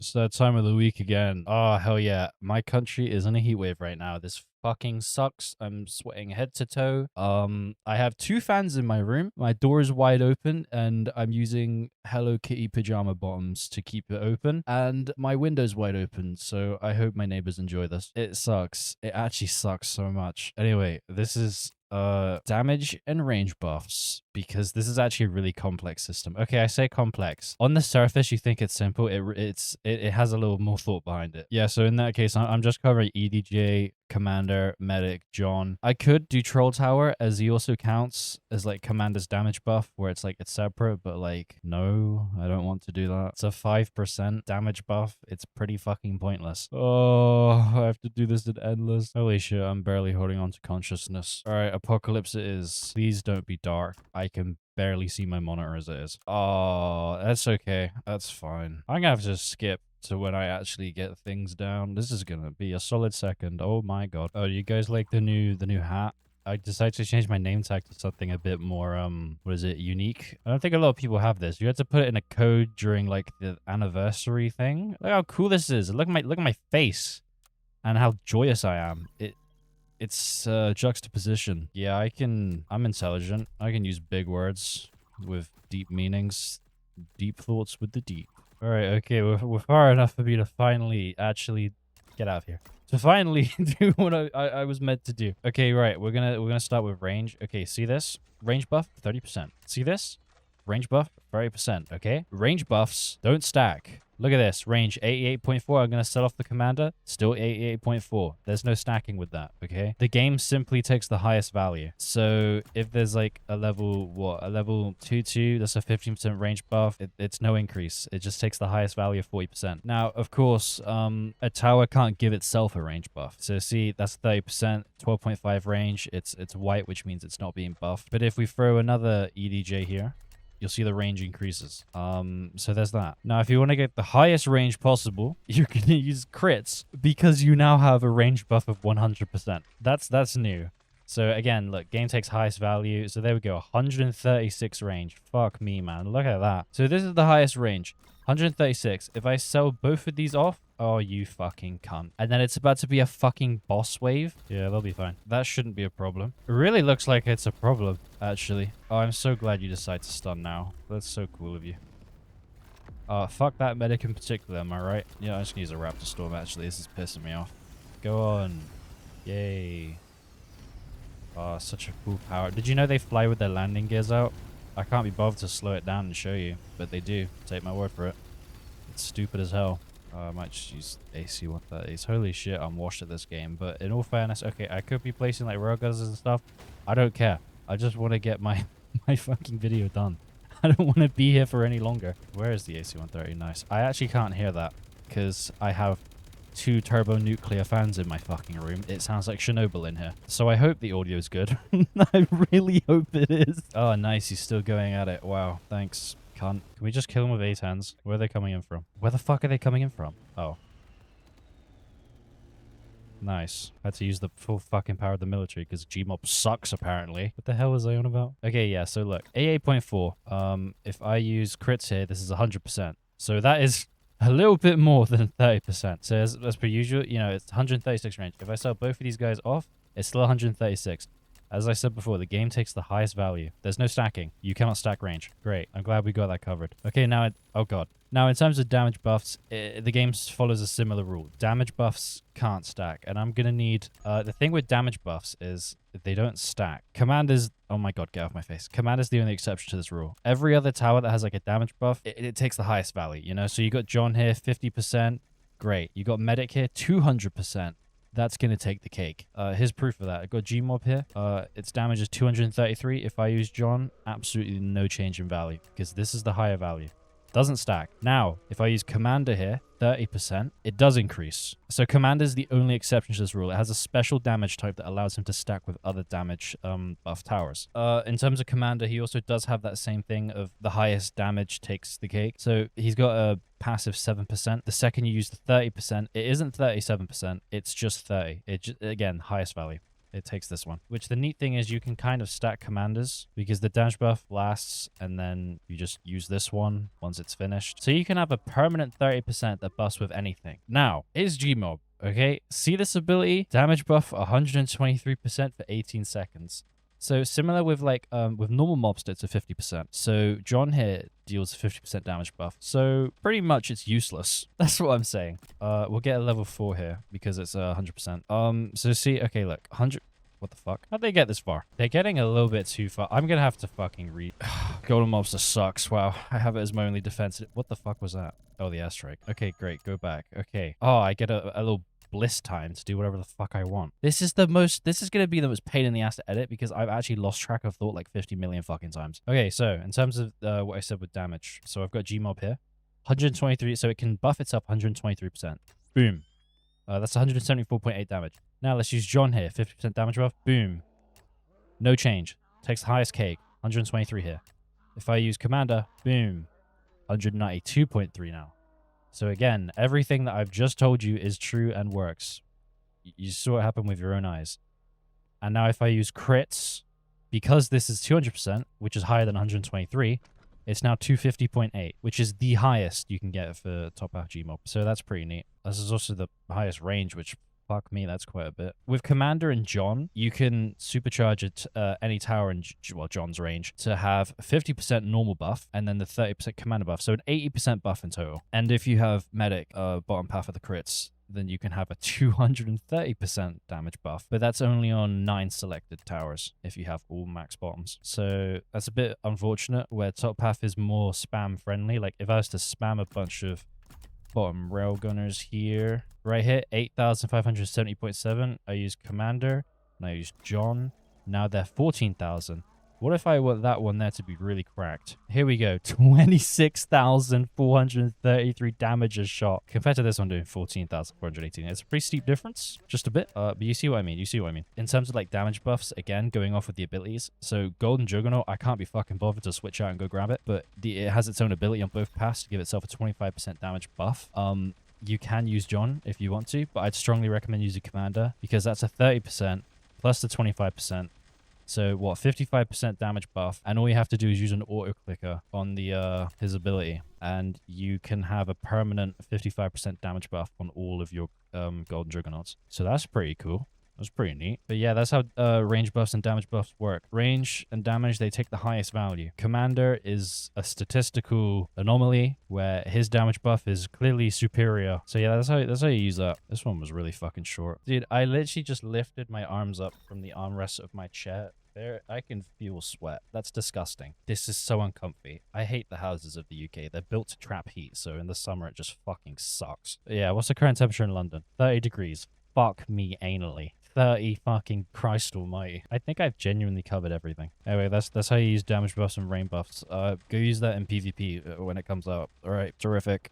It's that time of the week again. Oh, hell yeah. My country is in a heat wave right now. This fucking sucks. I'm sweating head to toe. I have two fans in my room. My door is wide open and I'm using Hello Kitty pajama bottoms to keep it open. And my window's wide open, so I hope my neighbors enjoy this. It sucks. It actually sucks so much. Anyway, this is damage and range buffs, because this is actually a really complex system. Okay, I say complex. On the surface, you think it's simple. It has a little more thought behind it. Yeah, so in that case, I'm just covering EDJ, Commander, Medic, John. I could do Troll Tower, as he also counts as like Commander's damage buff, where it's like it's separate, but like, no, I don't want to do that. It's a 5% damage buff. It's pretty fucking pointless. Oh, I have to do this in endless. Holy shit, I'm barely holding on to consciousness. All right, Apocalypse it is. Please don't be dark. I can barely see my monitor as it is. Oh, that's okay. That's fine. I'm gonna have to skip to when I actually get things down. This is gonna be a solid second. Oh my god. Oh, you guys like the new hat? I decided to change my name tag to something a bit more, what is it, unique? I don't think a lot of people have this. You had to put it in a code during like the anniversary thing. Look how cool this is. Look at my face and how joyous I am. It's juxtaposition. Yeah, I'm intelligent. I can use big words with deep meanings, deep thoughts with the deep. All right, okay, we're far enough for me to finally actually get out of here. To finally do what I was meant to do. Okay, right, we're gonna start with range. Okay, see this? Range buff, 30%. See this? Range buff, 30%, okay? Range buffs don't stack. Look at this. Range 88.4. I'm going to set off the commander. Still 88.4. There's no stacking with that, okay? The game simply takes the highest value. So if there's like a level, what? A level 2-2, that's a 15% range buff. It's no increase. It just takes the highest value of 40%. Now, of course, a tower can't give itself a range buff. So see, that's 30%, 12.5 range. It's white, which means it's not being buffed. But if we throw another EDJ here, you'll see the range increases. So there's that. Now, if you want to get the highest range possible, you're going to use crits, because you now have a range buff of 100%. That's new. So again, look, game takes highest value. So there we go, 136 range. Fuck me, man. Look at that. So this is the highest range, 136. If I sell both of these off, oh, you fucking cunt. And then it's about to be a fucking boss wave. Yeah, they'll be fine. That shouldn't be a problem. It really looks like it's a problem, actually. Oh, I'm so glad you decide to stun now. That's so cool of you. Fuck that medic in particular, am I right? Yeah, I just need a Raptor Storm, actually. This is pissing me off. Go on. Yay. Oh, such a cool power. Did you know they fly with their landing gears out? I can't be bothered to slow it down and show you, but they do. Take my word for it. It's stupid as hell. I might just use AC 130s. Holy shit, I'm washed at this game. But in all fairness, okay, I could be placing like railguns and stuff. I don't care. I just want to get my fucking video done. I don't want to be here for any longer. Where is the AC 130? Nice. I actually can't hear that because I have 2 turbonuclear fans in my fucking room. It sounds like Chernobyl in here. So I hope the audio is good. I really hope it is. Oh, nice. He's still going at it. Wow. Thanks. Can we just kill them with 8 hands? Where are they coming in from? Where the fuck are they coming in from? Oh. Nice. Had to use the full fucking power of the military because Gmob sucks, apparently. What the hell was I on about? Okay, yeah, so look. 88.4. If I use crits here, this is 100%. So that is a little bit more than 30%. So as per usual, you know, it's 136 range. If I sell both of these guys off, it's still 136. As I said before, the game takes the highest value. There's no stacking. You cannot stack range. Great. I'm glad we got that covered. Okay, now oh god. Now, in terms of damage buffs, the game follows a similar rule. Damage buffs can't stack, and I'm going to need... the thing with damage buffs is they don't stack. Commanders... Oh my god, get off my face. Commander's the only exception to this rule. Every other tower that has like a damage buff, it takes the highest value, you know? So you got John here, 50%. Great. You got Medic here, 200%. That's going to take the cake. Here's proof of that. I've got Gmob here. Its damage is 233. If I use John, absolutely no change in value because this is the higher value. Doesn't stack. Now, if I use Commander here, 30%, it does increase. So Commander is the only exception to this rule. It has a special damage type that allows him to stack with other damage buff towers. In terms of Commander, he also does have that same thing of the highest damage takes the cake. So he's got a passive 7%. The second you use the 30%, it isn't 37%. It's just 30. Again, highest value. it takes this one. Which the neat thing is you can kind of stack commanders because the damage buff lasts and then you just use this one once it's finished. So you can have a permanent 30% that buffs with anything. Now, is Gmob, okay? See this ability? Damage buff 123% for 18 seconds. So similar with like with normal mobs, it's a 50%. So John here deals a 50% damage buff. So pretty much it's useless. That's what I'm saying. We'll get a level 4 here because it's 100%. So see, okay, look, 100. What the fuck? How'd they get this far? They're getting a little bit too far. I'm gonna have to fucking read. Golden Mobster sucks. Wow, I have it as my only defense. What the fuck was that? Oh, the airstrike. Okay, great. Go back. Okay. Oh, I get a little bliss time to do whatever the fuck I want. This is going to be the most pain in the ass to edit because I've actually lost track of thought like 50 million fucking times. Okay, so in terms of what I said with damage, so I've got Gmob here. 123, so it can buff itself 123%. Boom. That's 174.8 damage. Now let's use John here. 50% damage buff. Boom. No change. Takes the highest cake. 123 here. If I use Commander, boom. 192.3 now. So again, everything that I've just told you is true and works. You saw it happen with your own eyes. And now if I use crits, because this is 200%, which is higher than 123, it's now 250.8, which is the highest you can get for top half Gmob. So that's pretty neat. This is also the highest range, which fuck me, that's quite a bit. With Commander and John, you can supercharge it any tower in John's range to have 50% normal buff and then the 30% commander buff. So an 80% buff in total. And if you have Medic, bottom path of the crits, then you can have a 230% damage buff. But that's only on 9 selected towers if you have all max bottoms. So that's a bit unfortunate where top path is more spam friendly. Like if I was to spam a bunch of bottom railgunners here, right here, 8,570.7. I use Commander, and I use John. Now they're 14,000. What if I want that one there to be really cracked? Here we go, 26,433 damage a shot. Compared to this one doing 14,418. It's a pretty steep difference, just a bit. But you see what I mean, In terms of like damage buffs, again, going off with the abilities. So Golden Juggernaut, I can't be fucking bothered to switch out and go grab it, but it has its own ability on both paths to give itself a 25% damage buff. You can use John if you want to, but I'd strongly recommend using Commander because that's a 30% plus the 25%. So what, 55% damage buff, and all you have to do is use an auto clicker on the his ability, and you can have a permanent 55% damage buff on all of your golden juggernauts. So that's pretty cool. That's pretty neat. But yeah, that's how range buffs and damage buffs work. Range and damage, they take the highest value. Commander is a statistical anomaly where his damage buff is clearly superior. So yeah, that's how you use that. This one was really fucking short. Dude, I literally just lifted my arms up from the armrest of my chair. There, I can feel sweat. That's disgusting. This is so uncomfy. I hate the houses of the UK. They're built to trap heat, so in the summer it just fucking sucks. But yeah, what's the current temperature in London? 30 degrees. Fuck me anally. 30 fucking Christ almighty. I think I've genuinely covered everything. Anyway, that's how you use damage buffs and rain buffs. Go use that in PvP when it comes out. Alright, terrific.